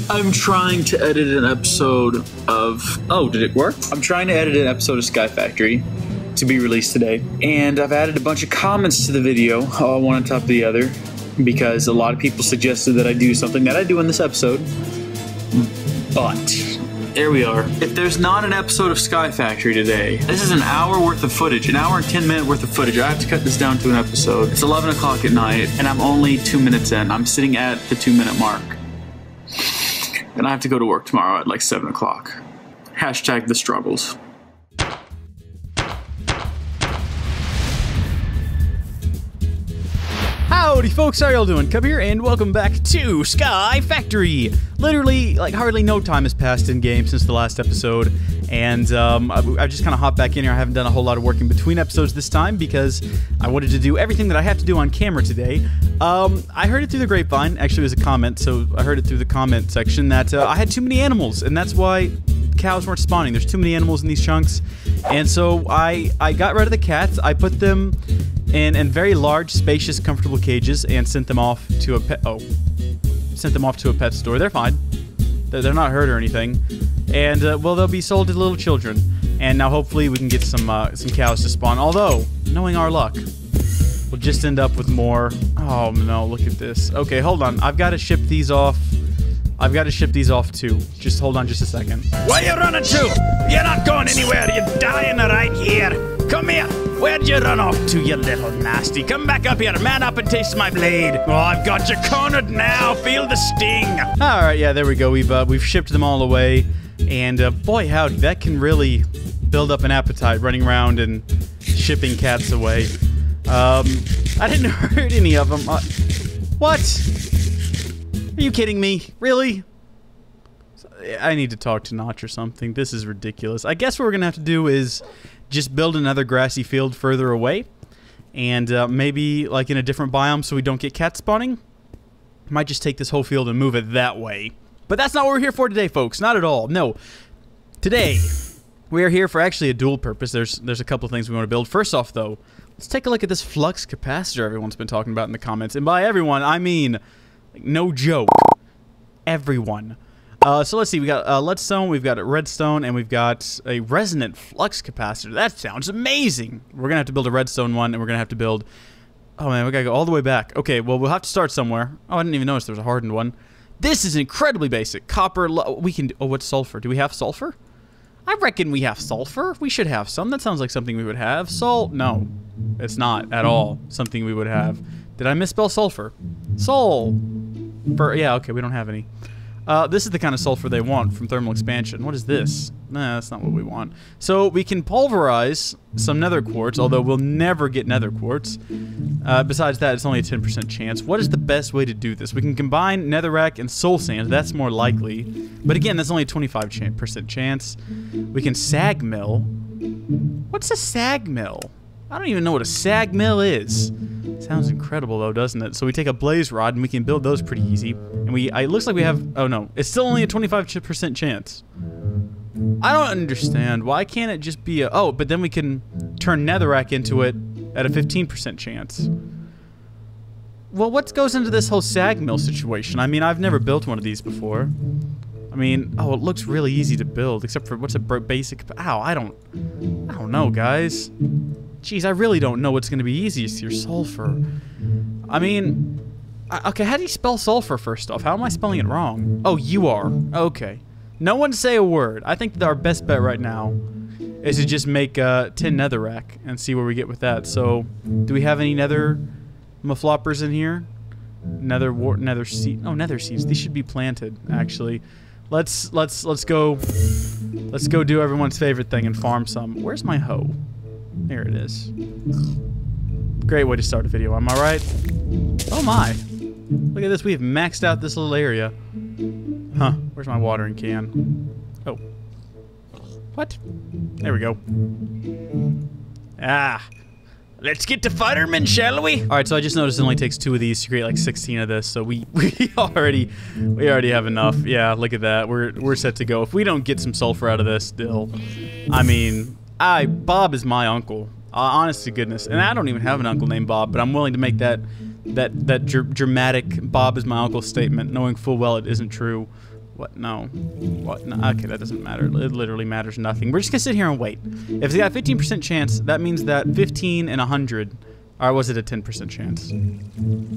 I'm trying to edit an episode of... Oh, did it work? I'm trying to edit an episode of Sky Factory to be released today. And I've added a bunch of comments to the video, one on top of the other, because a lot of people suggested that I do something that I do in this episode. But... here we are. If there's not an episode of Sky Factory today, this is an hour worth of footage, an hour and 10 minute worth of footage. I have to cut this down to an episode. It's 11 o'clock at night, and I'm only 2 minutes in. I'm sitting at the 2-minute mark. And I have to go to work tomorrow at like 7 o'clock. Hashtag the struggles. Howdy folks, how y'all doing? Come here and welcome back to Sky Factory! Literally, like, hardly no time has passed in game since the last episode, and I just kind of hopped back in here. I haven't done a whole lot of work in between episodes this time because I wanted to do everything that I have to do on camera today. I heard it through the grapevine, actually it was a comment, so I heard it through the comment section that I had too many animals, and that's why cows weren't spawning. There's too many animals in these chunks, and so I got rid of the cats. I put them in very large, spacious, comfortable cages and sent them off to a pet. Sent them off to a pet store. They're fine. They're not hurt or anything. And well, they'll be sold to little children. And now hopefully we can get some cows to spawn. Although, knowing our luck, we'll just end up with more. Oh no! Look at this. Okay, hold on. I've got to ship these off. I've got to ship these off too. Just hold on just a second. Where you running to? You're not going anywhere. You're dying right here. Come here. Where'd you run off to, you little nasty? Come back up here. Man up and taste my blade. Oh, I've got you cornered now. Feel the sting. All right, yeah, there we go. We've shipped them all away, and boy, howdy, that can really build up an appetite running around and shipping cats away. I didn't hurt any of them. What? Are you kidding me? Really? I need to talk to Notch or something. This is ridiculous. I guess what we're gonna have to do is just build another grassy field further away, and maybe like in a different biome so we don't get cat spawning. Might just take this whole field and move it that way. But that's not what we're here for today, folks. Not at all. No. Today, we are here for actually a dual purpose. There's a couple of things we want to build. First off, though, let's take a look at this Flux Capacitor everyone's been talking about in the comments. And by everyone, I mean, like, no joke, everyone. So let's see, we got leadstone, we've got a redstone, and we've got a resonant flux capacitor. That sounds amazing. We're gonna have to build a redstone one, and we're gonna have to build... Oh man, we gotta go all the way back. Okay, well, we'll have to start somewhere. Oh, I didn't even notice there was a hardened one. This is incredibly basic. Copper, we can... Oh, what's sulfur? Do we have sulfur? I reckon we have sulfur. We should have some. That sounds like something we would have. Salt? No, it's not at all something we would have. Did I misspell sulfur? Yeah, okay, we don't have any. This is the kind of sulfur they want from thermal expansion. What is this? Nah, that's not what we want. So we can pulverize some nether quartz, although we'll never get nether quartz. Besides that, it's only a 10% chance. What is the best way to do this? We can combine netherrack and soul sand. That's more likely. But again, that's only a 25% chance. We can sag mill. What's a sag mill? I don't even know what a sag mill is. Sounds incredible though, doesn't it? So we take a blaze rod and we can build those pretty easy. And it looks like we have, oh no, it's still only a 25% chance. I don't understand. Why can't it just be a, oh, but then we can turn netherrack into it at a 15% chance. Well, what goes into this whole sag mill situation? I mean, I've never built one of these before. I mean, oh, it looks really easy to build, except for, what's a basic, ow, I don't know, guys. Jeez, I really don't know what's going to be easiest here. Sulfur. I mean, okay, how do you spell sulfur first off? How am I spelling it wrong? Oh, you are. Okay. No one say a word. I think that our best bet right now is to just make 10 netherrack and see where we get with that. So, do we have any nether mafloppers in here? Nether seed. Oh, nether seeds. These should be planted, actually. Let's go do everyone's favorite thing and farm some. Where's my hoe? There it is. Great way to start a video, am I right? Oh my. Look at this, we have maxed out this little area. Huh, where's my watering can? Oh. What? There we go. Ah. Let's get to firemen, shall we? Alright, so I just noticed it only takes 2 of these to create like 16 of this, so we already have enough. Yeah, look at that. We're set to go. If we don't get some sulfur out of this still, I mean, Bob is my uncle. Honest to goodness. And I don't even have an uncle named Bob, but I'm willing to make that dramatic Bob is my uncle statement, knowing full well it isn't true. What? No. What? No. Okay, that doesn't matter. It literally matters nothing. We're just gonna sit here and wait. If it's got a 15% chance, that means that 15 and 100, or was it a 10% chance?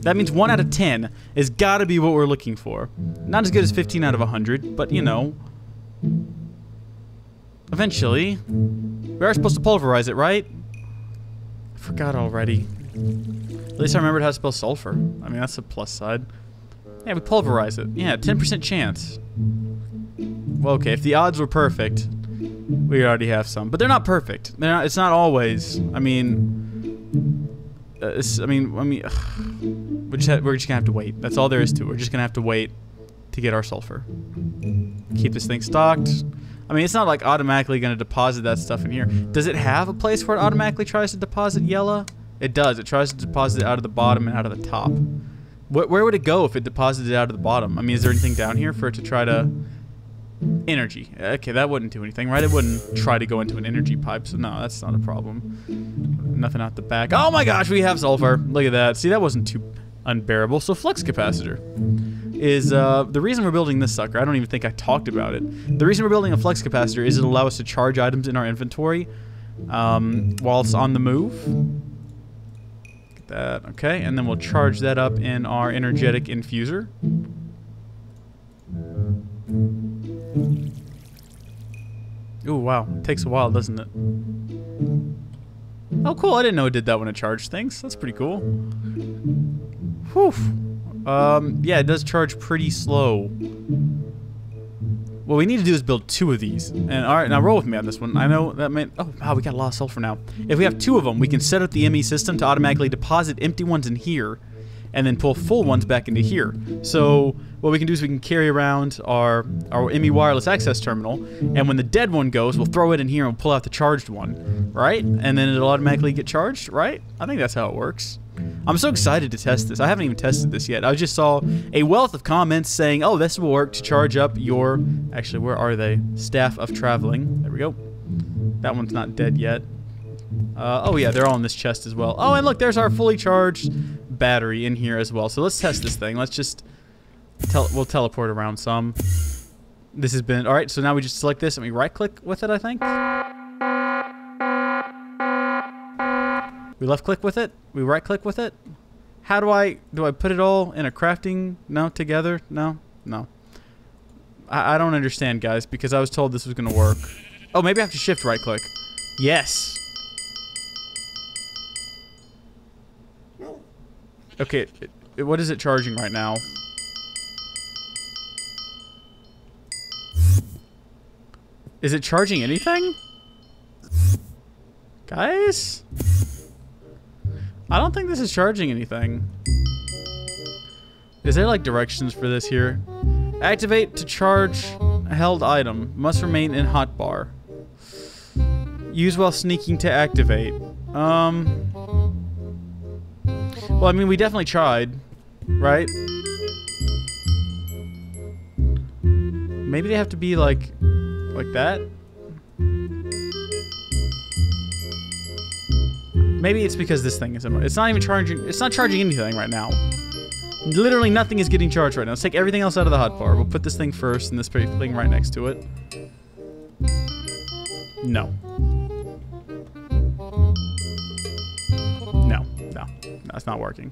That means 1 out of 10 is gotta be what we're looking for. Not as good as 15 out of 100, but you know. Eventually. We are supposed to pulverize it, right? I forgot already. At least I remembered how to spell sulfur. I mean, that's a plus side. Yeah, we pulverize it. Yeah, 10% chance. Well, okay, if the odds were perfect, we already have some. But they're not perfect. They're not, it's not always. I mean, we're just gonna have to wait. That's all there is to it. We're just gonna have to wait to get our sulfur. Keep this thing stocked. I mean, it's not like automatically gonna deposit that stuff in here. Does it have a place where it automatically tries to deposit yellow? It does. It tries to deposit it out of the bottom and out of the top. Where would it go if it deposited it out of the bottom? I mean, is there anything down here for it to try to... Energy. Okay, that wouldn't do anything, right? It wouldn't try to go into an energy pipe, so no, that's not a problem. Nothing out the back. Oh my gosh, we have sulfur. Look at that. See, that wasn't too unbearable. So Flux Capacitor is the reason we're building this sucker. I don't even think I talked about it. The reason we're building a Flux Capacitor is it'll allow us to charge items in our inventory while it's on the move. That, okay, and then we'll charge that up in our energetic infuser. Ooh, wow. It takes a while, doesn't it? Oh, cool. I didn't know it did that when it charged things. That's pretty cool. Whew. Yeah, it does charge pretty slow. What we need to do is build 2 of these. And alright, now roll with me on this one. I know that meant... Oh, wow, we got a lot of sulfur now. If we have 2 of them, we can set up the ME system to automatically deposit empty ones in here and then pull full ones back into here. So what we can do is we can carry around our ME wireless access terminal, and when the dead one goes, we'll throw it in here and pull out the charged one, right? And then it'll automatically get charged, right? I think that's how it works. I'm so excited to test this. I haven't even tested this yet. I just saw a wealth of comments saying, oh, this will work to charge up your... Actually, where are they? Staff of Traveling. There we go. That one's not dead yet. Oh, yeah, they're all in this chest as well. Oh, and look, there's our fully charged battery in here as well. So let's test this thing. Let's just... We'll teleport around some. This has been... Alright, so now we just select this and we right-click with it, I think. We left-click with it? We right-click with it? How do I put it all in a crafting? No, together? No? No. I don't understand, guys, because I was told this was going to work. Oh, maybe I have to shift right-click. Yes. Okay, what is it charging right now? Is it charging anything? Guys? I don't think this is charging anything. Is there like directions for this here? Activate to charge held item. Must remain in hotbar. Use while sneaking to activate. Well, I mean, we definitely tried, right? Maybe they have to be like that? Maybe it's because this thing is... It's not even charging... It's not charging anything right now. Literally nothing is getting charged right now. Let's take everything else out of the hotbar. We'll put this thing first and this thing right next to it. No. No. No. No, it's not working.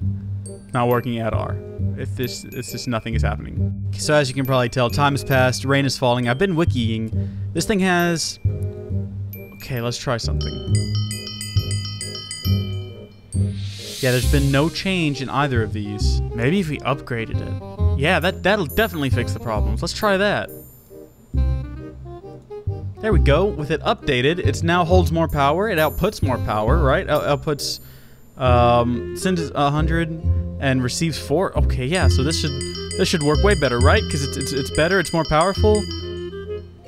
Not working at all. It's just nothing is happening. So as you can probably tell, time has passed. Rain is falling. I've been wikiing. This thing has... Okay, let's try something. Yeah, there's been no change in either of these. Maybe if we upgraded it. Yeah, that'll definitely fix the problems. Let's try that. There we go. With it updated, it now holds more power. It outputs more power, right? Outputs, sends 100 and receives 4. Okay, yeah. So this should work way better, right? Because it's better. It's more powerful.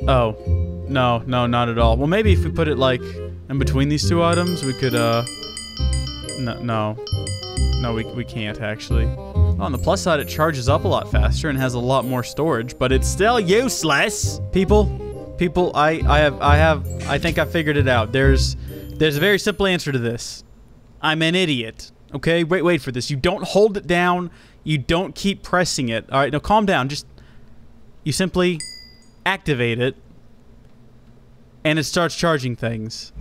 Oh, no, not at all. Well, maybe if we put it like in between these 2 items, we could No, we can't actually. Oh, on the plus side, it charges up a lot faster and has a lot more storage, but it's still useless. People, I think I figured it out. There's a very simple answer to this. I'm an idiot. Okay, wait for this. You don't hold it down. You don't keep pressing it. All right, now calm down. Just You simply activate it, and it starts charging things.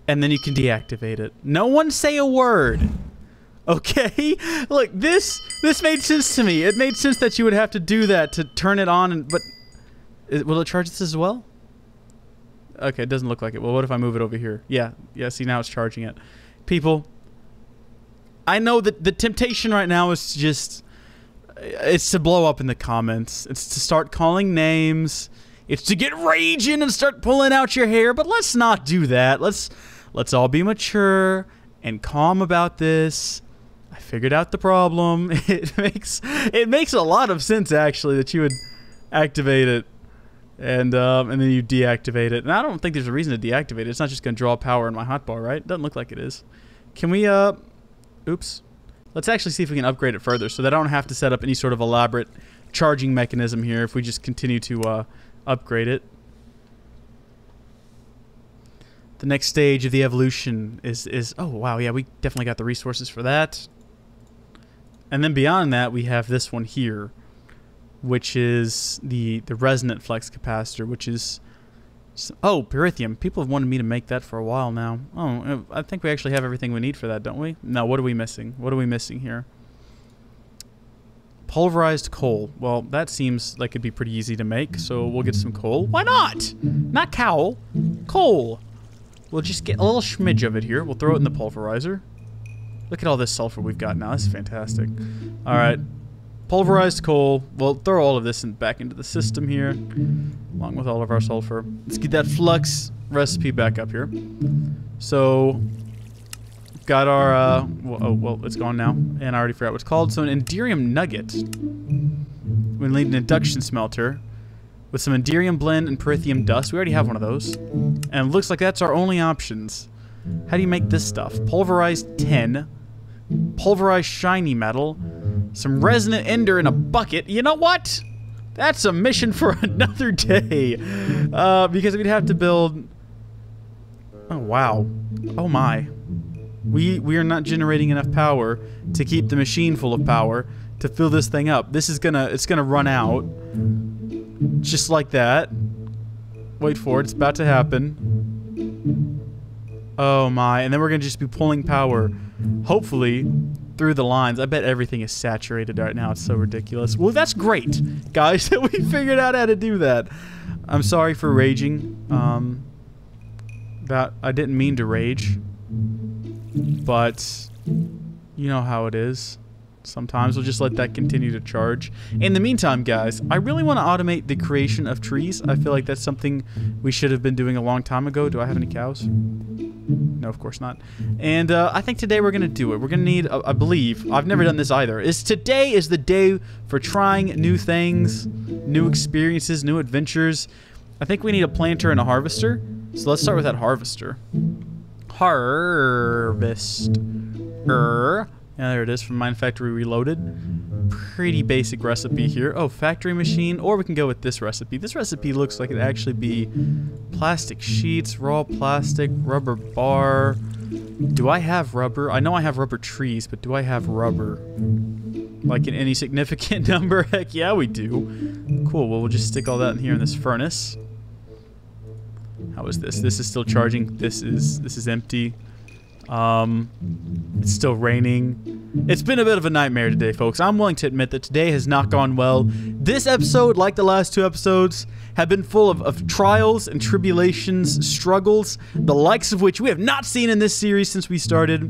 And then you can deactivate it. No one say a word. Okay? Look, this made sense to me. It made sense that you would have to do that to turn it on, but will it charge this as well? Okay, it doesn't look like it. Well, what if I move it over here? Yeah, see, now it's charging it. People, I know that the temptation right now is just, it's to blow up in the comments. It's to start calling names. It's to get raging and start pulling out your hair, but let's not do that. Let's all be mature and calm about this. I figured out the problem. It makes a lot of sense, actually, that you would activate it and then you deactivate it. And I don't think there's a reason to deactivate it. It's not just going to draw power in my hotbar, right? Doesn't look like it is. Can we, oops. Let's actually see if we can upgrade it further so that I don't have to set up any sort of elaborate charging mechanism here if we just continue to upgrade it. The next stage of the evolution is oh wow, yeah, we definitely got the resources for that. And then beyond that, we have this one here, which is the Resonant Flux Capacitor, which is, oh, Pyrithium. People have wanted me to make that for a while now. Oh, I think we actually have everything we need for that, don't we? No, what are we missing? What are we missing here? Pulverized Coal. Well, that seems like it'd be pretty easy to make, so we'll get some coal. Why not? Not cowl. Coal. We'll just get a little schmidge of it here. We'll throw it in the pulverizer. Look at all this sulfur we've got now. This is fantastic. All right. Pulverized coal. We'll throw all of this back into the system here, along with all of our sulfur. Let's get that flux recipe back up here. So, got our, well, it's gone now, and I already forgot what it's called. So, an Enderium nugget. We need an induction smelter with some Enderium blend and Pyrithium dust. We already have one of those. And it looks like that's our only options. How do you make this stuff? Pulverized tin, pulverized shiny metal, some resonant ender in a bucket. You know what? That's a mission for another day. Because we'd have to build... Oh, wow. Oh, my. We are not generating enough power to keep the machine full of power to fill this thing up. This is it's gonna run out. Just like that. Wait for it. It's about to happen. Oh, my. And then we're gonna just be pulling power, hopefully, through the lines. I bet everything is saturated right now. It's so ridiculous. Well, that's great, guys, that we figured out how to do that. I'm sorry for raging. I didn't mean to rage. But you know how it is. Sometimes we'll just let that continue to charge. In the meantime, guys, I really want to automate the creation of trees. I feel like that's something we should have been doing a long time ago. Do I have any cows? No, of course not. And I think today we're going to do it. We're going to need, I believe, I've never done this either, today is the day for trying new things, new experiences, new adventures. I think we need a planter and a harvester. So let's start with that harvester. Harvester. Yeah, there it is from Mine Factory Reloaded. Pretty basic recipe here. Oh, factory machine, or we can go with this recipe. This recipe looks like it'd actually be plastic sheets, raw plastic, rubber bar. Do I have rubber? I know I have rubber trees, but do I have rubber? Like in any significant number? Heck yeah, we do. Cool, well, we'll just stick all that in here in this furnace. How is this? This is still charging. This is empty. It's still raining. It's been a bit of a nightmare today, folks. I'm willing to admit that today has not gone well. This episode, like the last two episodes, have been full of trials and tribulations, struggles, the likes of which we have not seen in this series since we started.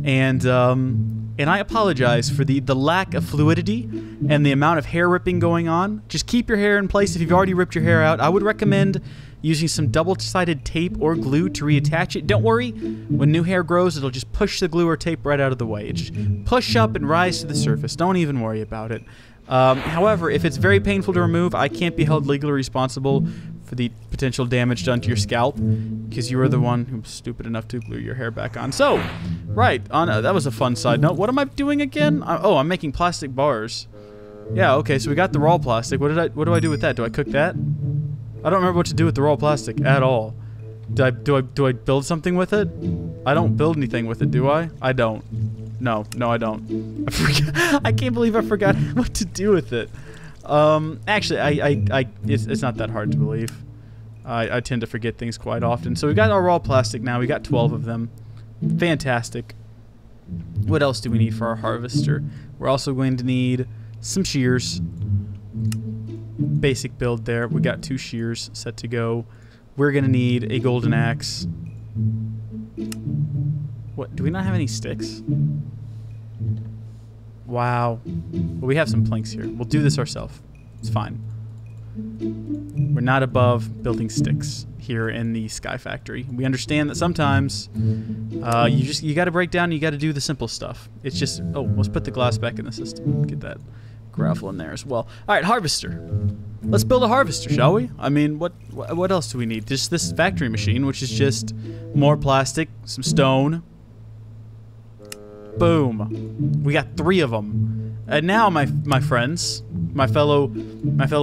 And I apologize for the lack of fluidity and the amount of hair ripping going on. Just keep your hair in place if you've already ripped your hair out. I would recommend using some double-sided tape or glue to reattach it. Don't worry, when new hair grows, it'll just push the glue or tape right out of the way. It just push up and rise to the surface. Don't even worry about it. However, if it's very painful to remove, I can't be held legally responsible for the potential damage done to your scalp, because you were the one who was stupid enough to glue your hair back on. So, right, that was a fun side note. What am I doing again? I'm making plastic bars. Yeah, okay, so we got the raw plastic. What do I do with that? Do I cook that? I don't remember what to do with the raw plastic at all. Do I build something with it? I don't build anything with it, do I? I don't. No, I don't. I can't believe I forgot what to do with it. Actually, it's not that hard to believe. I tend to forget things quite often. So we got our raw plastic now. We got 12 of them. Fantastic. What else do we need for our harvester? We're also going to need some shears. Basic build there. We got 2 shears set to go. We're going to need a golden axe. What? Do we not have any sticks? Wow. Well, we have some planks here. We'll do this ourselves. It's fine. We're not above building sticks here in the Sky Factory. We understand that sometimes you got to break down. You got to do the simple stuff. It's just let's put the glass back in the system. Get that gravel in there as well. All right, harvester. Let's build a harvester, shall we? I mean, what else do we need? Just this factory machine, which is just more plastic, some stone. Boom. We got 3 of them. And now, my friends, my fellow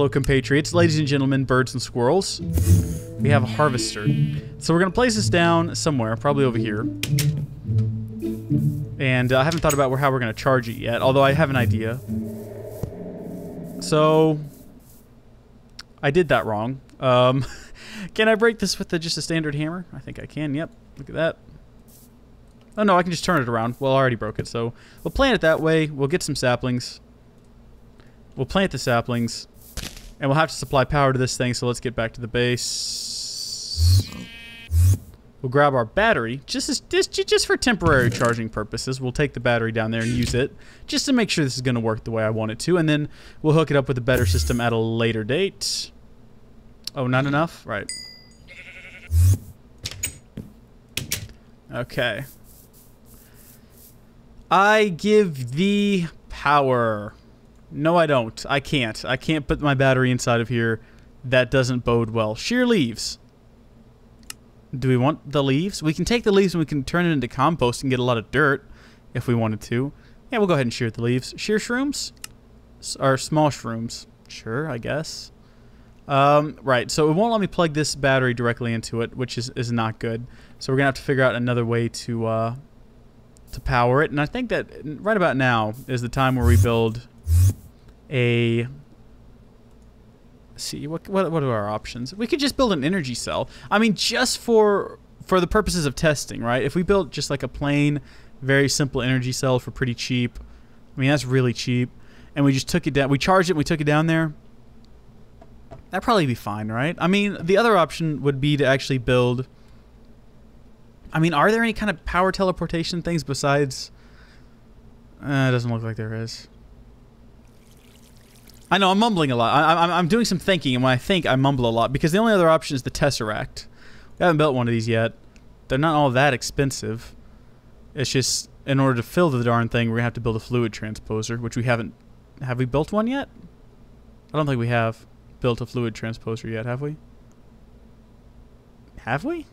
compatriots, ladies and gentlemen, birds and squirrels, we have a harvester. So we're gonna place this down somewhere, probably over here. And I haven't thought about how we're gonna charge it yet, although I have an idea. So I did that wrong. Can I break this with just a standard hammer? I think I can. Yep. Look at that. Oh no, I can just turn it around. Well, I already broke it, so we'll plant it that way. We'll get some saplings. We'll plant the saplings, and we'll have to supply power to this thing, so let's get back to the base. We'll grab our battery, just for temporary charging purposes. We'll take the battery down there and use it, just to make sure this is going to work the way I want it to, and then we'll hook it up with a better system at a later date. Oh, not enough? Right. Okay. I give thee power. No, I don't. I can't. I can't put my battery inside of here. That doesn't bode well. Shear leaves. Do we want the leaves? We can take the leaves and we can turn it into compost and get a lot of dirt if we wanted to. Yeah, we'll go ahead and shear the leaves. Shear shrooms? Or small shrooms. Sure, I guess. Right, so it won't let me plug this battery directly into it, which is not good. So we're going to have to figure out another way to power it. And I think that right about now is the time where we build a... Let's see, what are our options? We could just build an energy cell. I mean, just for the purposes of testing, right? If we built just like a plain, very simple energy cell for pretty cheap, I mean, that's really cheap, and we just took it down, we charged it and we took it down there, that'd probably be fine, right? I mean, the other option would be to actually build... I mean, are there any kind of power teleportation things besides... it doesn't look like there is. I know, I'm mumbling a lot. I'm doing some thinking, and when I think, I mumble a lot, because the only other option is the Tesseract. We haven't built one of these yet. They're not all that expensive. It's just, in order to fill the darn thing, we're going to have to build a fluid transposer, which we haven't... Have we built one yet? I don't think we have built a fluid transposer yet, have we? Have we?